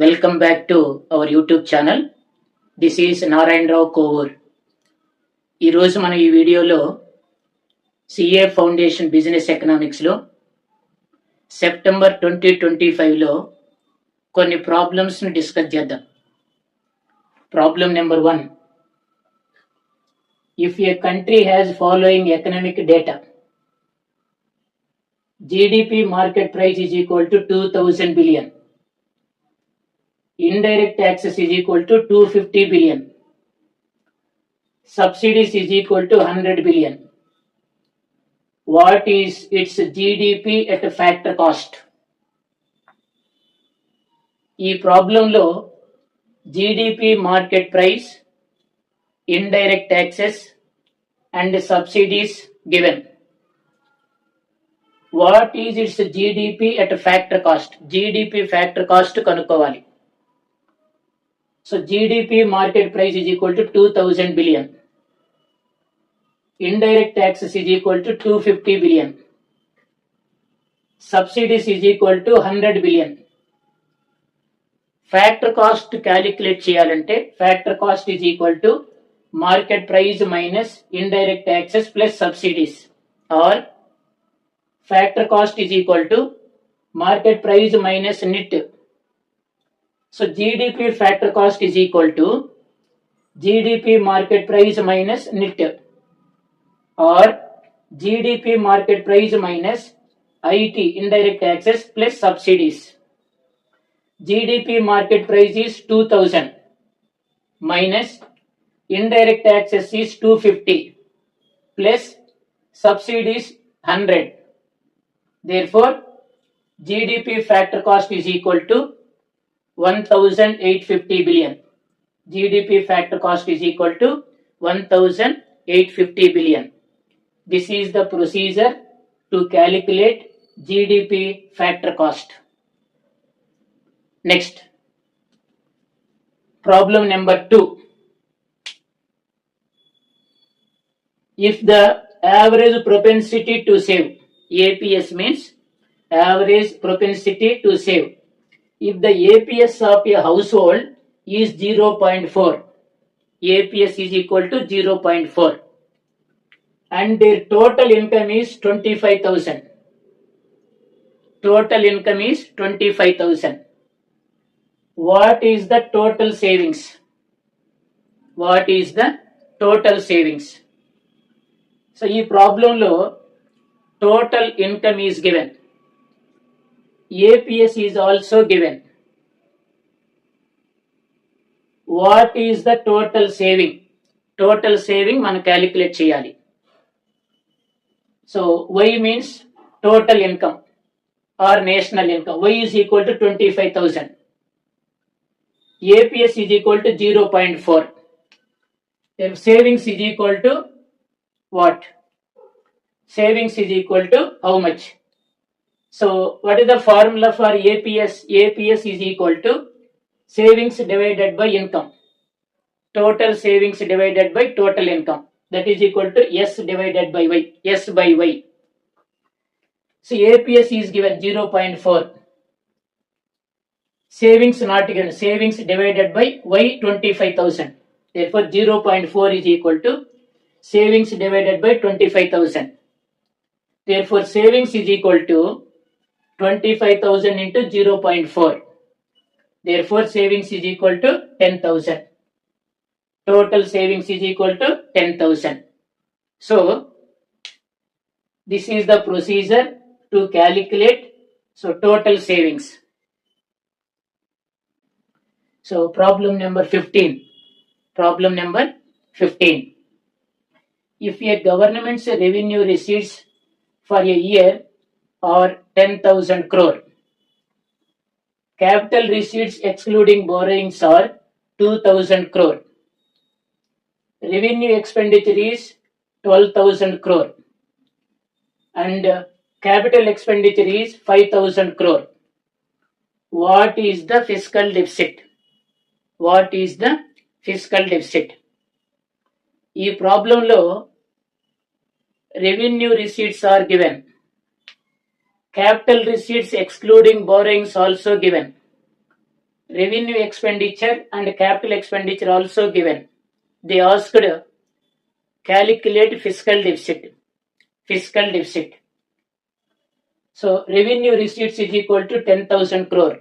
Welcome back to our YouTube channel. This is Narayanarao Kovur. ఈరోజు మనం ఈ వీడియోలో సిఏ ఫౌండేషన్ బిజినెస్ ఎకనామిక్స్లో సెప్టెంబర్ 2025లో కొన్ని ప్రాబ్లమ్స్ని డిస్కస్ చేద్దాం. Problem number 1. If a country has following economic data, GDP market price is equal to 2000 billion. Indirect taxes is equal to 250 billion. Subsidies is equal to 100 billion. What is its GDP at a factor cost? ఈ ప్రాబ్లంలో GDP market price, indirect taxes and subsidies given. What is it's GDP at factor cost? GDP factor cost కనుక్కోవాలి. So GDP market price is equal to 2000 billion. Indirect taxes is equal to 250 billion. Subsidies is equal to 100 billion. Factor cost calculate cheyalante factor cost is equal to market price minus indirect taxes plus subsidies, or factor cost is equal to market price minus net. So GDP factor cost is equal to GDP market price minus net, or GDP market price minus IT indirect taxes plus subsidies. GDP market price is 2000 minus indirect taxes is 250 plus subsidies 100. Therefore GDP factor cost is equal to 1850 billion. GDP factor cost is equal to 1850 billion. This is the procedure to calculate GDP factor cost. Next, problem number 2. If the average propensity to save, APS means average propensity to save, if the APS of a household is 0.4, APS is equal to 0.4, and their total income is 25,000. Total income is 25,000. What is the total savings? What is the total savings? So, ఈ ప్రాబ్లంలో total income is given. APS is also given. What is the total saving? Total saving మనం calculate చేయాలి. So Y means total income or national income. Y is equal to 25,000. APS is equal to 0.4. Then savings is equal to what? Savings is equal to how much? So what is the formula for APS? APS is equal to savings divided by income. Total savings divided by total income. That is equal to S divided by Y. S by Y. So APS is given 0.4. Savings not given. Savings divided by Y 25,000. Therefore 0.4 is equal to savings divided by 25,000. Therefore savings is equal to 25,000 into 0.4. Therefore savings is equal to 10,000. Total savings is equal to 10,000. So this is the procedure to calculate total savings. So problem number 15. Problem number 15. If a government's revenue receipts for a year are 10,000 crore. Capital receipts excluding borrowings are 2,000 crore. Revenue expenditure is 12,000 crore. And capital expenditure is 5,000 crore. What is the fiscal deficit? What is the fiscal deficit? ఈ ప్రాబ్లంలో revenue receipts are given. Capital receipts excluding borrowings also given. revenue expenditure and capital expenditure also given. They asked calculate fiscal deficit. Fiscal deficit. So revenue receipts is equal to 10,000 crore.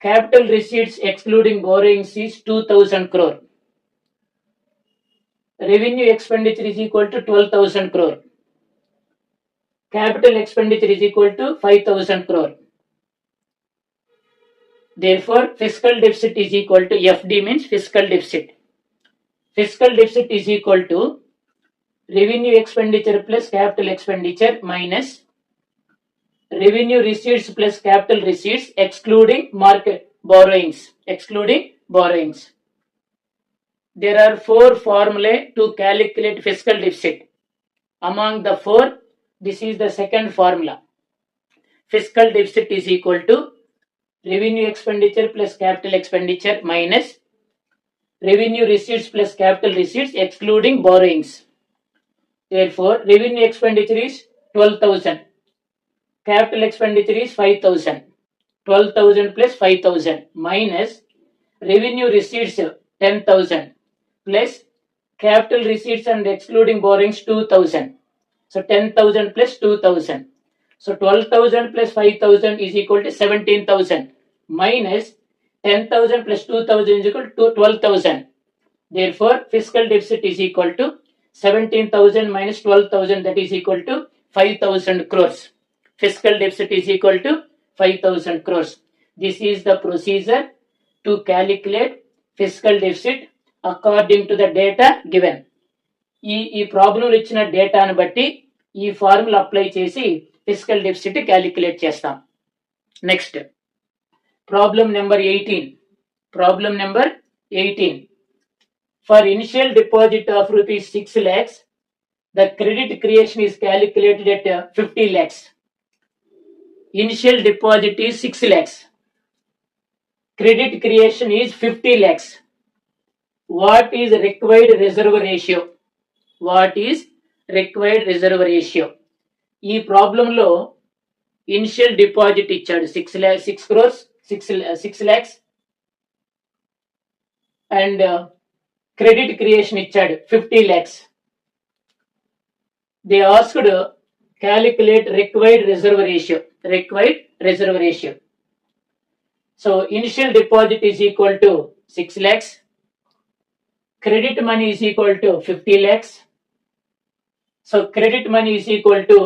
Capital receipts excluding borrowings is 2,000 crore. Revenue expenditure is equal to 12,000 crore. Capital expenditure is equal to 5,000 crore. Therefore, fiscal deficit is equal to FD means fiscal deficit. Fiscal deficit is equal to revenue expenditure plus capital expenditure minus revenue receipts plus capital receipts excluding market borrowings. Excluding borrowings. There are 4 formulae to calculate fiscal deficit. Among the 4, this is the second formula. Fiscal deficit is equal to revenue expenditure plus capital expenditure minus revenue receipts plus capital receipts excluding borrowings. Therefore, revenue expenditure is 12,000. Capital expenditure is 5,000. 12,000 plus 5,000 minus revenue receipts 10,000 plus capital receipts and excluding borrowings 2,000. So 10,000 plus 2,000. So 12,000 plus 5,000 is equal to 17,000 minus 10,000 plus 2,000 is equal to 12,000. Therefore, fiscal deficit is equal to 17,000 minus 12,000, that is equal to 5,000 crores. Fiscal deficit is equal to 5,000 crores. This is the procedure to calculate fiscal deficit according to the data given. ఈ problem ఇచ్చిన డేటాను బట్టి ఈ formula apply చేసి physical deficit calculate చేస్తాం. Next problem number 18. Problem number 18. For initial deposit of rupees 6 lakhs, the credit creation is calculated at 50 lakhs. Initial deposit is 6 lakhs. Credit creation is 50 lakhs. What is required reserve ratio? What is required reserve ratio? ఈ ప్రాబ్లంలో initial deposit ఇచ్చాడు 6 crores, 6 lakhs and credit creation ఇచ్చాడు 50 lakhs. They asked calculate required reserve ratio. Required reserve ratio. So initial deposit is equal to 6 lakhs. Credit money is equal to 50 lakhs. So credit money is equal to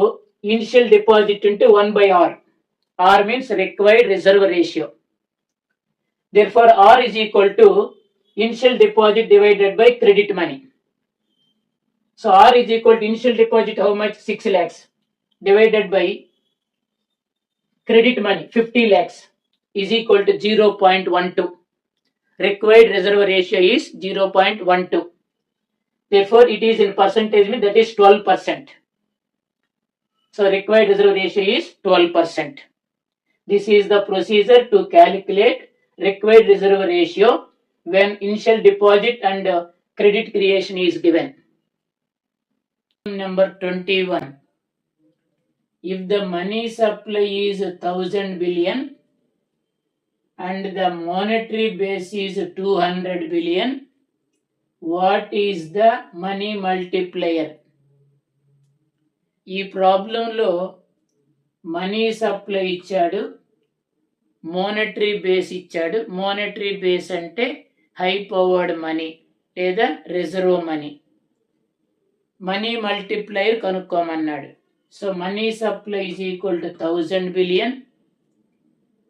initial deposit into 1 by R. R means required reserve ratio. Therefore, R is equal to initial deposit divided by credit money. So R is equal to initial deposit how much? 6 lakhs divided by credit money 50 lakhs is equal to 0.12. Required reserve ratio is 0.12. Therefore, it is in percentage, that is 12%. So, required reserve ratio is 12%. This is the procedure to calculate required reserve ratio when initial deposit and credit creation is given. Number 21. If the money supply is 1,000 billion and the monetary base is 200 billion, what is the money multiplier? ఈ ప్రాబ్లంలో money supply ఇచ్చాడు, monetary base ఇచ్చాడు. Monetary base అంటే high powered money లేదా reserve money. Money multiplier కనుక్కోమన్నాడు. So money supply is equal to 1,000 billion.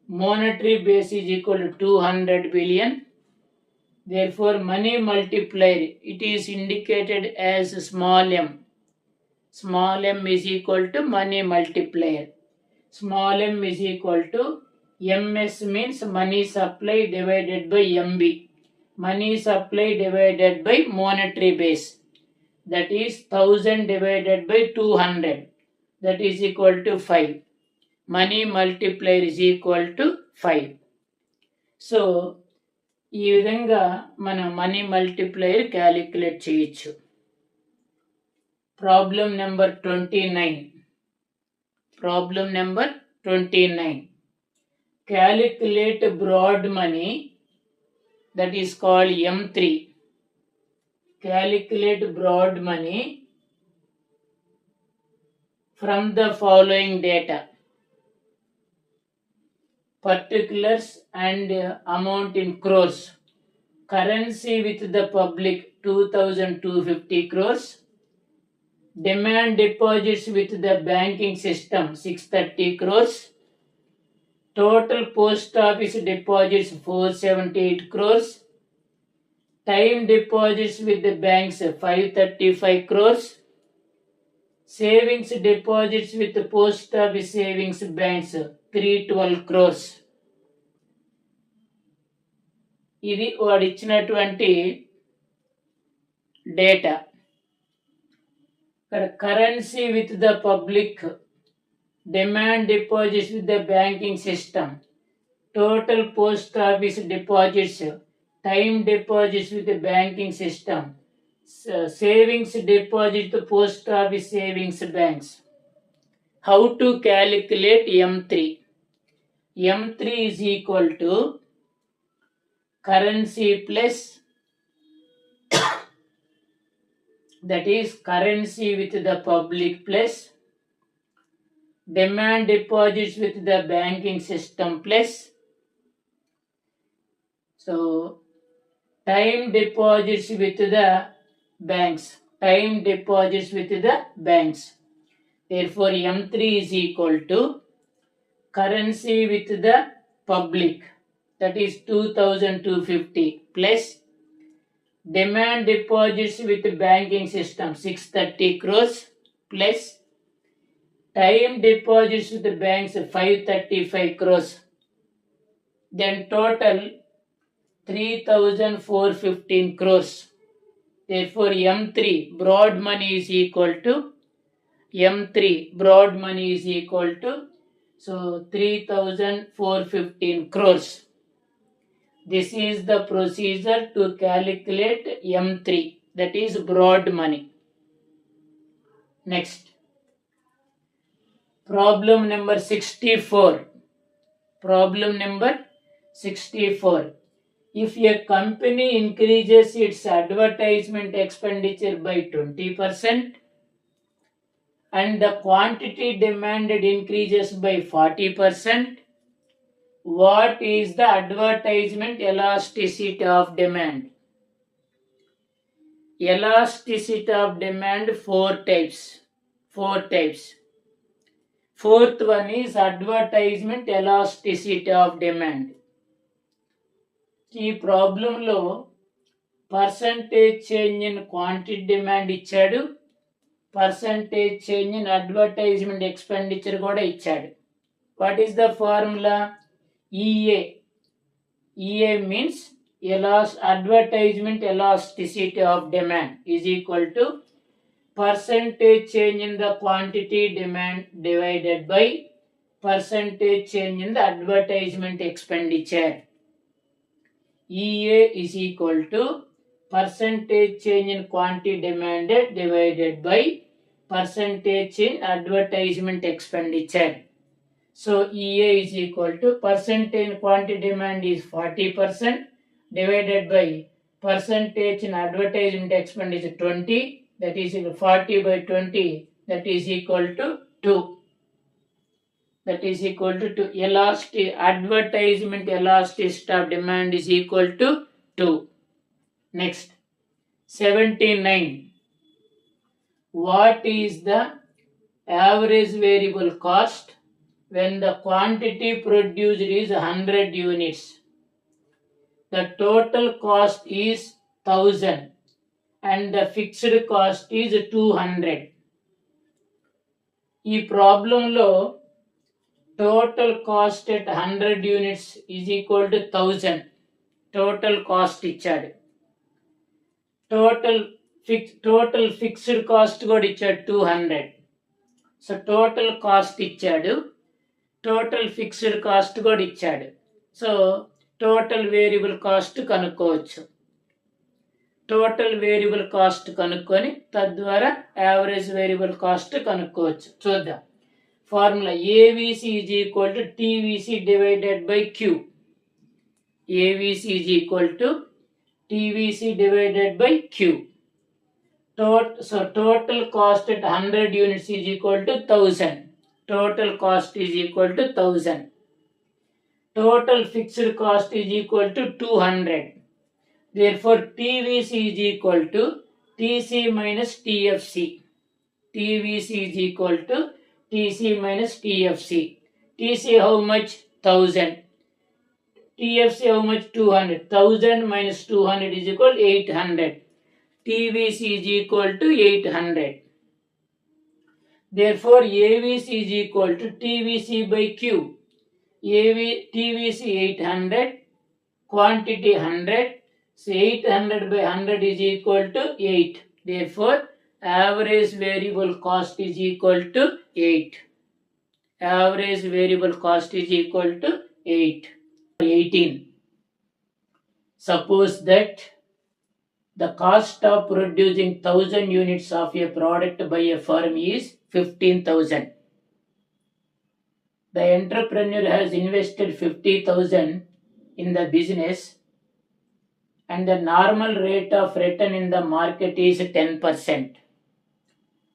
Monetary base is equal to 200 billion. Therefore, money multiplier, it is indicated as small m. Small m is equal to money multiplier. Small m is equal to ms means money supply divided by mb. Money supply divided by monetary base. That is 1,000 divided by 200. That is equal to 5. Money multiplier is equal to 5. So ఈ విధంగా మనం money multiplier calculate చేయొచ్చు. Problem number 29. Problem number 29. calculate broad money, that is called M3. Calculate broad money from the following data: particulars and amount in crores. Currency with the public 2,250 crores. Demand deposits with the banking system 630 crores. Total post office deposits 478 crores. Time deposits with the banks 535 crores. Savings deposits with the post office savings banks 312 crores. ఇది వాడు ఇచ్చినటువంటి data. ఇక్కడ currency with the public, demand deposits with the banking system, total post office deposits, time deposits with the banking system, savings deposit to post office savings banks. How to calculate M3? M3 is equal to currency plus, that is currency with the public plus demand deposits with the banking system plus time deposits with the banks. Therefore M3 is equal to currency with the public, that is 2,250 plus demand deposits with banking system 630 crores plus time deposits with the banks 535 crores. Then total 3,415 crores. Therefore M3 broad money is equal to 3,415 crores. This is the procedure to calculate M3, that is broad money. Next, problem number 64. If a company increases its advertisement expenditure by 20% and the quantity demanded increases by 40%, what is the advertisement elasticity of demand? Elasticity of demand four types. Fourth one is advertisement elasticity of demand. ఈ ప్రాబ్లంలో percentage change in quantity demand ఇచ్చాడు, percentage change in advertisement expenditure కూడా ఇచ్చాడు. What is the formula? EA means advertisement elasticity of demand is equal to percentage change in the quantity demand divided by percentage change in the advertisement expenditure. EA is equal to percentage change in quantity demanded divided by percentage in advertisement expenditure. So EA is equal to percentage in quantity demand is 40% divided by percentage in advertisement expenditure 20, that is 40 by 20, that is equal to 2. Advertisement elasticity of demand is equal to 2. Next, 79. What is the average variable cost when the quantity produced is 100 units? The total cost is 1000 and the fixed cost is 200. ఈ ప్రాబ్లంలో total cost at 100 units is equal to 1000. Total cost ఇచ్చాడు. Total fixed cost కూడా ఇచ్చాడు 200. So total cost ఇచ్చాడు, total fixed cost కూడా ఇచ్చాడు. So total variable cost కనుక్కోవచ్చు. Total variable cost కనుక్కొని తద్వారా యావరేజ్ వేరియబుల్ కాస్ట్ కనుక్కోవచ్చు. చూద్దాం. formula AVC is equal to TVC divided by Q. AVC is equal to TVC divided by Q. So total cost at 100 units is equal to 1000. Total cost is equal to 1000. Total fixed cost is equal to 200. Therefore, TVC is equal to TC minus TFC. TVC is equal to TC minus TFC. TC how much? 1000. TFC how much? 200. 1000 minus 200 is equal to 800. TVC is equal to 800. Therefore, AVC is equal to TVC by Q. TVC 800, quantity 100. So 800 by 100 is equal to 8. Therefore, average variable cost is equal to 8. Average variable cost is equal to 8. 18. Suppose that the cost of producing 1000 units of a product by a firm is 15,000. The entrepreneur has invested 50,000 in the business and the normal rate of return in the market is 10%.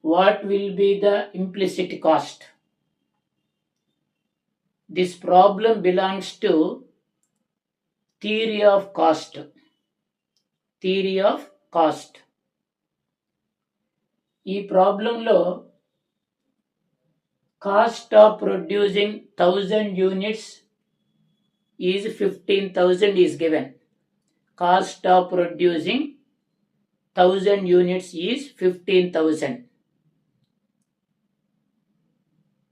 What will be the implicit cost? This problem belongs to theory of cost. Theory of cost. ఈ ప్రాబ్లంలో cost of producing 1000 units is 15,000 is given. Cost of producing 1000 units is 15,000.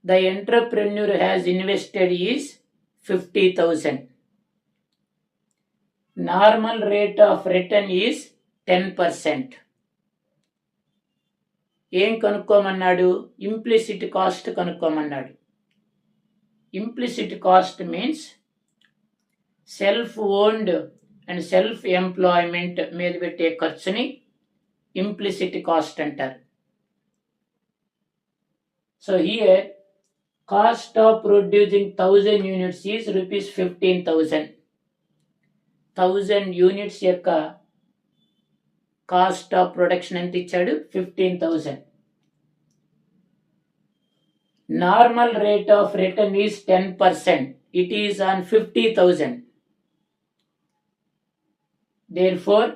The entrepreneur has invested is 50,000. Normal rate of return is 10%. ఏం కనుక్కోమన్నాడు? Implicit cost కనుక్కోమన్నాడు. Implicit cost means self owned and self employment మీద పెట్టే ఖర్చుని implicit cost అంటారు. So here cost of producing 1000 units is rupees 15,000. 1000 units యొక్క cost of production ఎంత ఇచ్చాడు? 15,000. Normal rate of return is 10%. It is on 50,000. Therefore,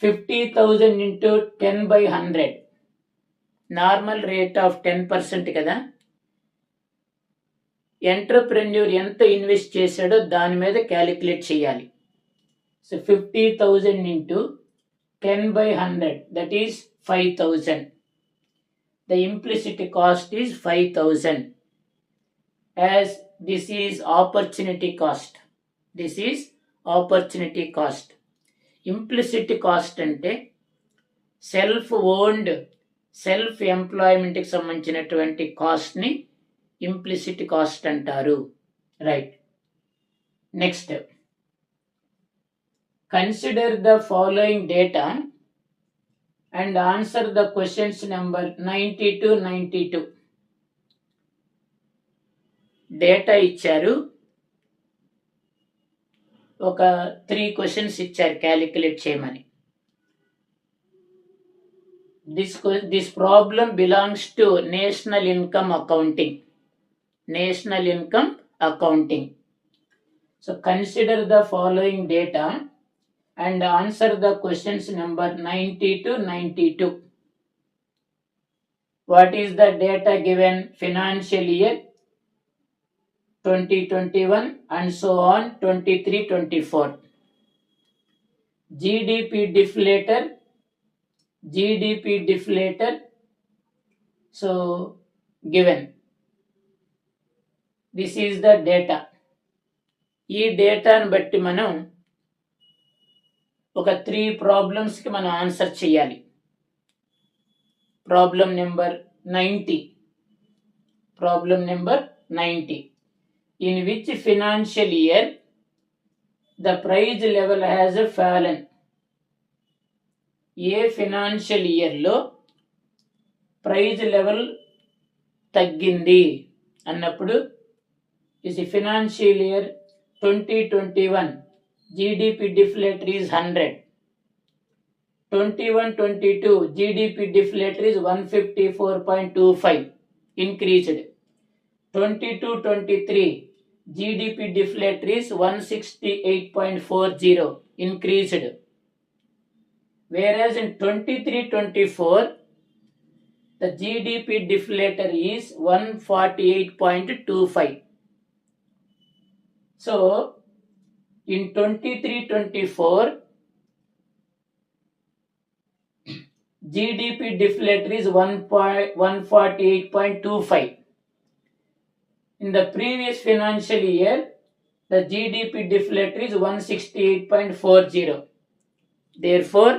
50,000 into 10 by 100. Normal rate of 10% కదా. Entrepreneur ఎంత invest చేశాడో దాని మీద క్యాలిక్యులేట్ చేయాలి. So 50,000 into 10 by 100, that is 5,000. The implicit cost is 5,000. As this is opportunity cost. This is opportunity cost. Implicit cost అంటే self owned self ఎంప్లాయ్మెంట్కి సంబంధించినటువంటి కాస్ట్ని implicit cost అంటారు. Right. Next, consider the following data and answer the questions number 90 to 92. Data ఇచ్చారు, ఒక 3 questions ఇచ్చారు calculate చేయమని. This problem belongs to national income accounting. National income accounting. So consider the following data and answer the questions number 90 to 92. What is the data given? Financial year 2021 and so on 23-24. GDP deflator. So given. This is the data. ఈ డేటాను బట్టి మనం ఒక 3 ప్రాబ్లమ్స్కి మనం answer చేయాలి. Problem number 90. Problem number 90. In which financial year the price level has fallen? A financial ఇయర్లో praise level తగ్గింది అన్నప్పుడు is financial year 2021 GDP deflator is 100, 21-22 GDP deflator is 154.25 increased, 22-23 GDP deflator is 168.40 increased, whereas in 23-24 the GDP deflator is 148.25. So in 23-24 GDP deflator is 148.25. In the previous financial year the GDP deflator is 168.40. Therefore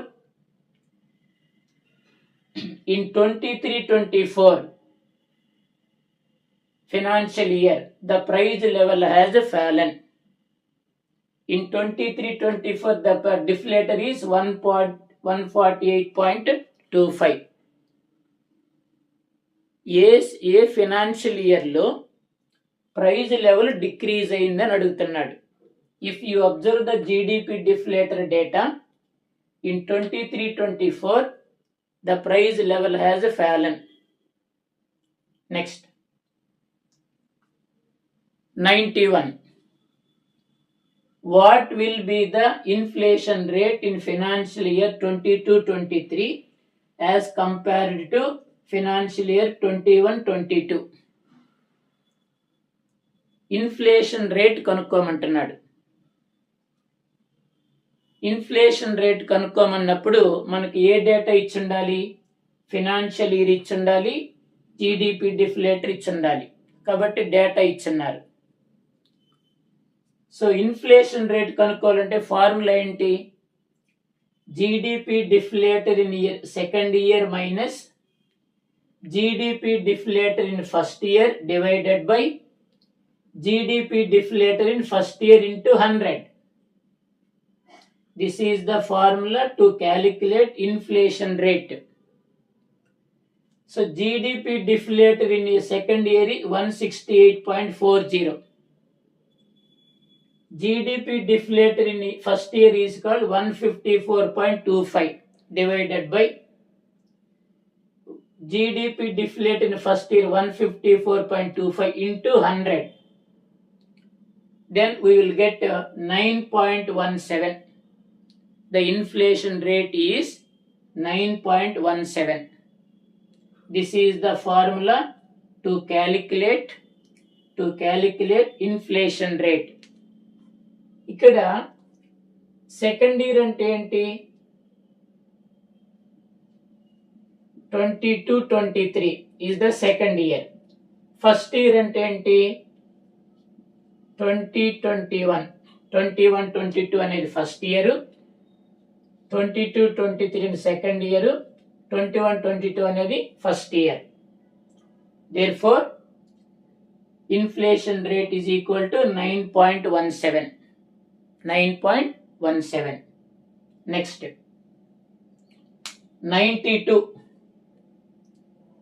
in 23-24 financial year the price level has fallen. In 23-24 the deflator is 148.25. A financial ఇయర్లో praise level decrease అయిందని అడుగుతున్నాడు. If you observe the GDP deflator data in 23-24 the price level has fallen. Next 91. What will be the inflation rate in financial year 22-23 as compared to financial year 21-22? Inflation rate కనుక్కోమంటున్నాడు. Inflation rate కనుక్కోమన్నప్పుడు మనకి ఏ data ఇచ్చుండాలి? Financial year ఇచ్చుండాలి, GDP deflator ఇచ్చుండాలి. కాబట్టి data ఇచ్చున్నారు. So inflation rate కనుక్కోవాలంటే ఫార్ములా ఏంటి? GDP deflator in second year minus GDP deflator in first year divided by GDP deflator in first year into 100. This is the formula to calculate inflation rate. So GDP deflator in the second year is 168.40. GDP deflator in the first year is called 154.25 divided by GDP deflator in the first year 154.25 into 100. Then we will get 9.17. The inflation rate is 9.17. This is the formula to calculate inflation rate. ఇక్కడ second year అంటే ఏంటి? 22-23 is the second year. First year అంటే ఏంటి? 21-22 అనేది first year, 22-23 second year, 21-22 అనేది first year. Therefore inflation rate is equal to 9.17. 9.17. Next 92.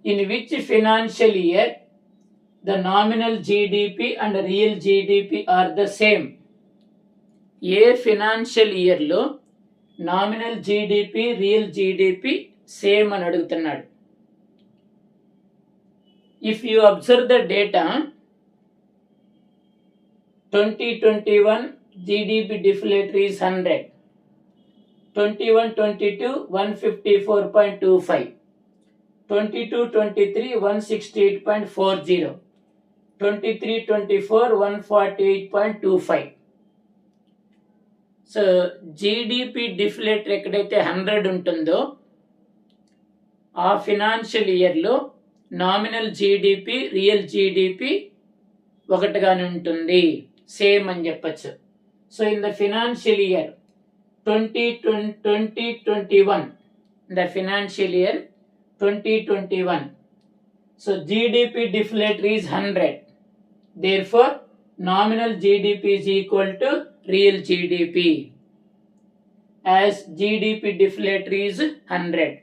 In which financial year the nominal GDP and real GDP are the same? ఏ financial ఇయర్లో nominal GDP real GDP same అని అడుగుతున్నాడు. If you observe the data 2021 GDP deflator is 100, 21-22 154.25, 22-23 168.40, 23-24 148.25. So GDP deflator ఎక్కడైతే 100 ఉంటుందో ఆ financial ఇయర్లో nominal GDP real GDP ఒకటిగానే ఉంటుంది, సేమ్ అని చెప్పచ్చు. So in the financial year 2021, the financial year 2021, so GDP deflator is 100. Therefore nominal GDP is equal to real GDP, as GDP deflator is 100.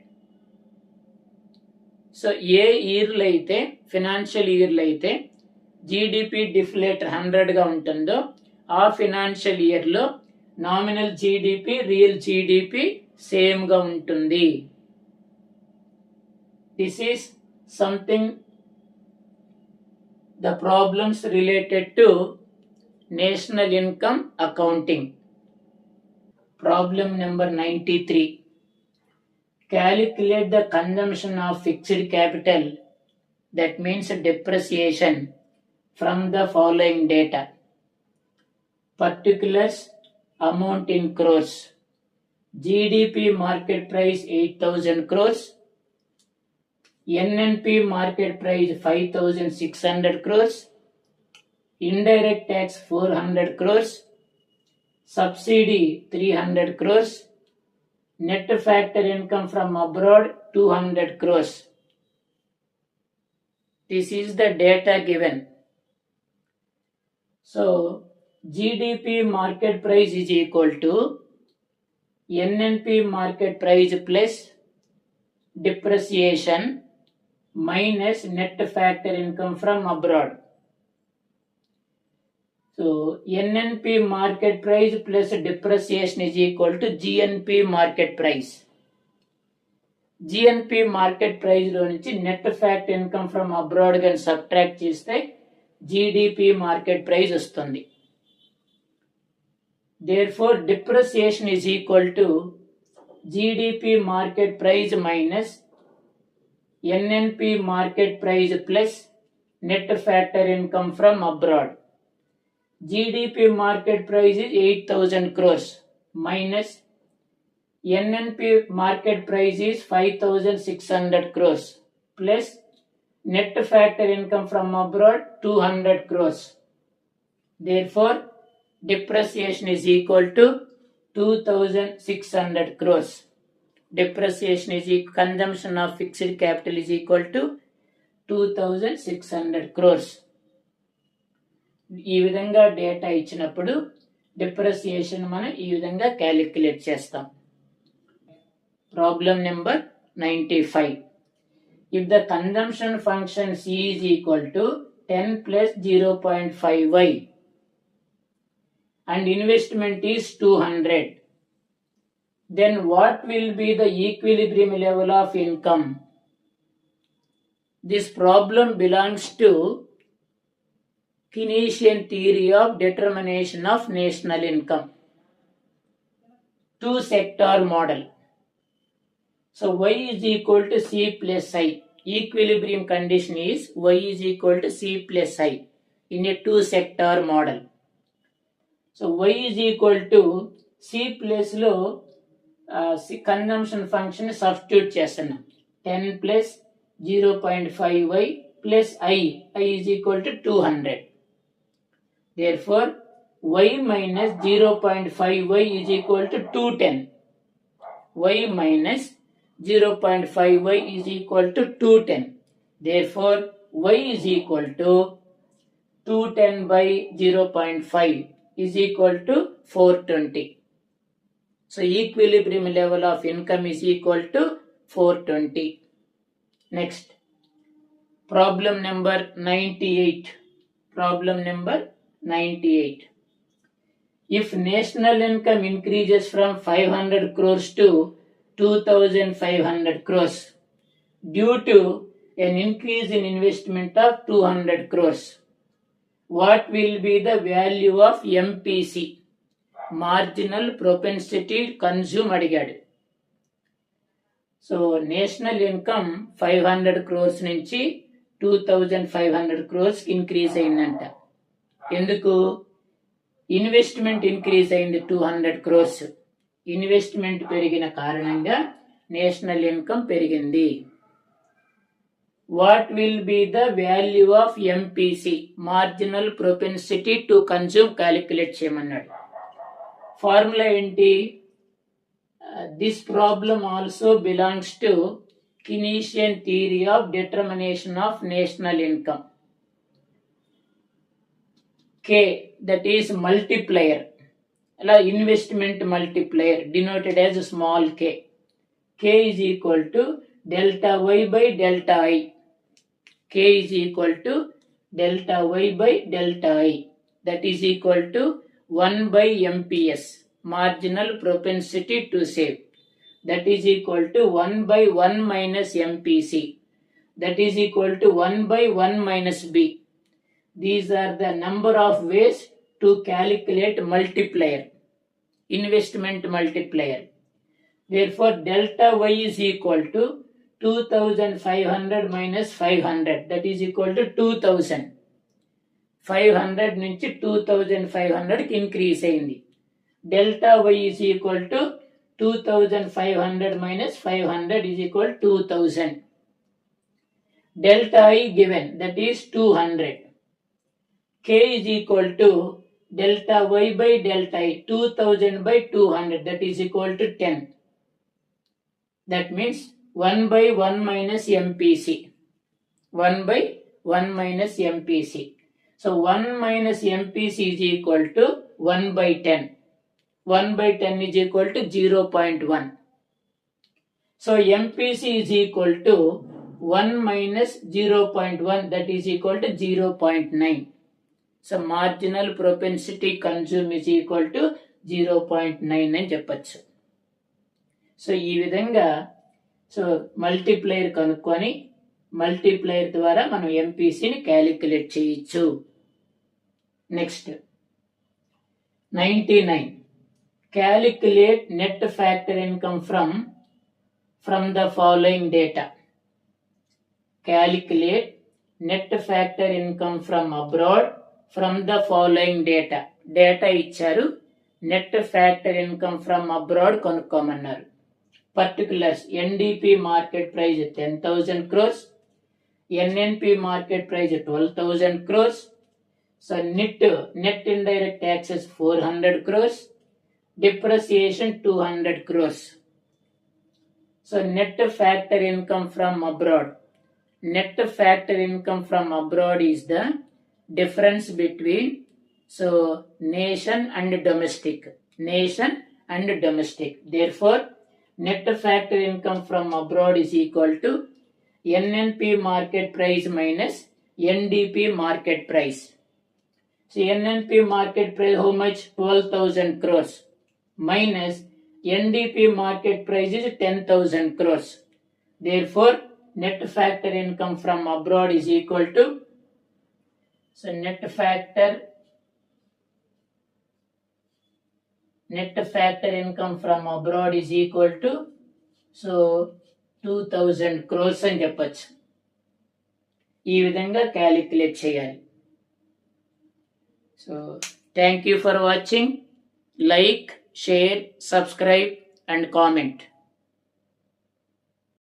So ఏ ఇయర్లో అయితే financial ఇయర్లో అయితే GDP deflator 100గా ఉంటుందో ఆ ఫినాన్షియల్ ఇయర్లో నామినల్ జీడిపి రియల్ జీడిపి సేమ్గా ఉంటుంది. This is something the problems related to national income accounting. Problem number 93. Calculate the consumption of fixed capital, that means depreciation, from the following data. Particulars, amount in crores. GDP market price 8,000 crores. NNP market price 5,600 crores, indirect tax 400 crores, subsidy 300 crores, net factor income from abroad 200 crores. This is the data given. So GDP market price is equal to NNP market price plus depreciation minus net factor income from abroad. So NNP market price plus depreciation is equal to GNP market price. GNP market price లో నుంచి net factor income from abroad గాని subtract చేస్తే GDP market price వస్తుంది. Therefore depreciation is equal to GDP market price minus NNP market price plus net factor income from abroad. GDP market price is 8,000 crores minus NNP market price is 5,600 crores plus net factor income from abroad 200 crores. Therefore depreciation is equal to 2,600 crores. Depreciation is consumption of fixed capital is equal to 2,600 crores. ఈ విధంగా data ఇచ్చినప్పుడు డిప్రెసియేషన్ మనం ఈ విధంగా calculate చేస్తాం. Problem number 95. If the consumption function C is equal to 10 plus 0.5y and investment is 200, then what will be the equilibrium level of income? This problem belongs to Keynesian theory of determination of national income, two-sector model. So y is equal to C plus I. Equilibrium condition is y is equal to C plus I in a two-sector model. So y is equal to C plus లో consumption function substitute చేస్తున్నాం. 10 plus 0.5y plus i is equal to 200. Therefore y minus 0.5y is equal to 210. y minus 0.5y is equal to 210. Therefore y is equal to 210 by 0.5 is equal to 420. So equilibrium level of income is equal to 420. Next, problem number 98. Problem number 98. If national income increases from 500 crores to 2,500 crores due to an increase in investment of 200 crores, what will be the value of MPC? Marginal propensity consume అడిగాడు. So national income 500 crores నుంచి 2,500 crores increase అయిందంట. ఎందుకు? Investment increase అయింది 200 crores. Investment పెరిగిన కారణంగా national income పెరిగింది. What will be the value of MPC, marginal propensity to consume, calculate చేయమన్నాడు. Formula ఏంటి? This problem also belongs to Keynesian theory of determination of national income. K, that is multiplier. Investment multiplier denoted as small k. K is equal to delta y by delta I. K is equal to delta y by delta I. That is equal to 1 by MPS, marginal propensity to save. That is equal to 1 by 1 minus MPC. That is equal to 1 by 1 minus B. These are the number of ways to calculate multiplier, investment multiplier. Therefore, delta y is equal to 2500 minus 500. That is equal to 2000. 500 నుంచి 2500 కి increase అయింది. Delta y is equal to 2500 minus 500 is equal to 2000. Delta I given, that is 200. K is equal to delta y by delta I, 2000 by 200, that is equal to 10. That means 1 by 1 minus MPC. 1 by 1 minus MPC. So 1 minus MPC is equal to 1 by 10. 1 by 10 is equal to 0.1. So MPC is equal to 1 minus 0.1, that is equal to 0.9. So marginal propensity consume is equal to 0.9 అని చెప్పచ్చు. So ఈ విధంగా multiplier కనుక్కొని multiplier ద్వారా మనం ఎంపీసీని calculate చేయొచ్చు. Next 99. Calculate net factor income from the following data. Calculate net factor income from abroad from the following data. Data ఇచ్చారు, net factor income from abroad కనుక్కోమన్నారు. Particulars: NDP market price 10,000 crores, NNP market price 12,000 crores. So net indirect taxes 400 crores, depreciation 200 crores. So net factor income from abroad. Net factor income from abroad is the difference between nation and domestic. Nation and domestic. Therefore, net factor income from abroad is equal to NNP market price minus NDP market price. So NNP market price how much? 12,000 crores minus NDP market price is 10,000 crores. Therefore, net factor income from abroad is equal to, net factor income from abroad is equal to 2,000 crores అని చెప్పచ్చు. ఈ విధంగా calculate చేయాలి. So thank you for watching. Like, share, subscribe and comment.